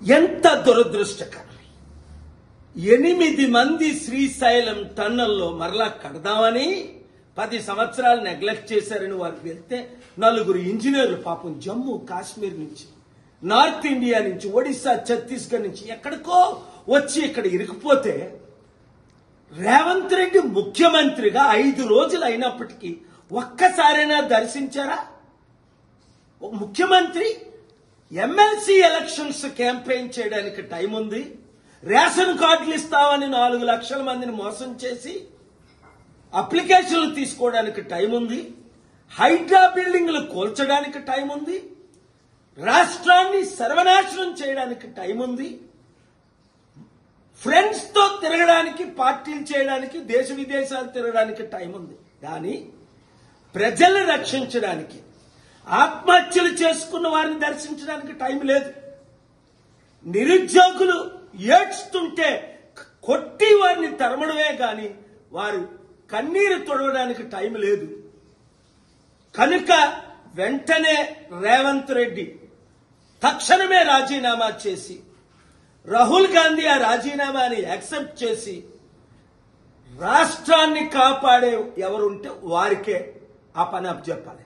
ఎంత దురదృష్టకరం. 8 మంది శ్రీశైలం టన్నల్లో మరలా కడదామని 10 సంవత్సరాలు నెగ్లెక్ట్ చేశారని వారు వెళ్తే 4 ఇంజనీర్లు పాపం జమ్మూ కాశ్మీర్ నుంచి, నార్త్ ఇండియా నుంచి, ఒడిశా, ఛత్తీస్గఢ్ నుంచి ఎక్కడికో వచ్చి ఇక్కడ ఇరుకుపోతే రేవంత్ రెడ్డి ముఖ్యమంత్రిగా 5 రోజులు అయినప్పటికీ ఒక్కసారైనా దర్శించారా? ముఖ్యమంత్రి ఎమ్మెల్సీ ఎలక్షన్స్ క్యాంపెయిన్ చేయడానికి టైం ఉంది. రేషన్ కార్డులు ఇస్తామని 4 లక్షల మందిని మోసం చేసి అప్లికేషన్లు తీసుకోవడానికి టైం ఉంది. హైడ్రా బిల్డింగ్లు కూల్చడానికి టైం ఉంది. రాష్ట్రాన్ని సర్వనాశనం చేయడానికి టైం ఉంది. ఫ్రెండ్స్ తో తిరగడానికి, పార్టీలు చేయడానికి, దేశ విదేశాలు తిరగడానికి టైం ఉంది. కానీ ప్రజల్ని రక్షించడానికి, ఆత్మహత్యలు చేసుకున్న వారిని దర్శించడానికి టైం లేదు. నిరుద్యోగులు ఏడ్చుతుంటే కొట్టి వారిని తరమడమే గాని వారు కన్నీరు తొడవడానికి టైం లేదు. కనుక వెంటనే రేవంత్ రెడ్డి తక్షణమే రాజీనామా చేసి, రాహుల్ గాంధీ ఆ రాజీనామాని యాక్సెప్ట్ చేసి రాష్ట్రాన్ని కాపాడే ఎవరుంటే వారికే ఆ పని అప్పచెప్పాలి.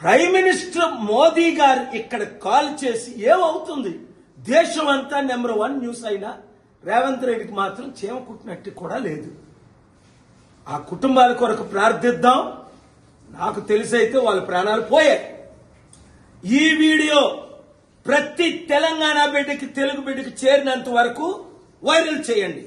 ప్రైమ్ మినిస్టర్ మోదీ గారు ఇక్కడ కాల్ చేసి ఏమవుతుంది, దేశం అంతా నెంబర్ 1 న్యూస్ అయినా రేవంత్ రెడ్డికి మాత్రం చీమ కుట్టినట్టు కూడా లేదు. ఆ కుటుంబాల కొరకు ప్రార్థిద్దాం. నాకు తెలిసైతే వాళ్ళ ప్రాణాలు పోయాయి. ఈ వీడియో ప్రతి తెలంగాణ బిడ్డకి, తెలుగు బిడ్డకి చేరినంత వరకు వైరల్ చేయండి.